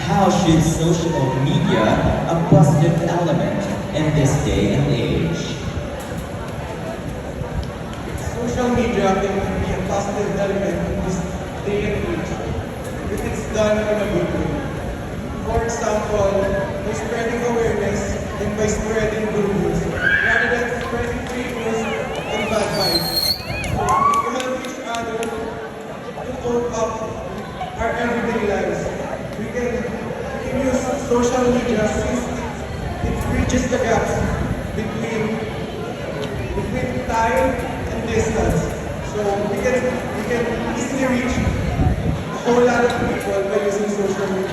How should social media a positive element in this day and age? Social media can be a positive element in this day and age if it's done in a good way. For example, by spreading awareness and by spreading good news, rather than spreading fake news and bad vibes. So, we help each other to cope up our everyday lives. We can use social media since it bridges the gaps between time and distance. So we can easily reach a whole lot of people by using social media.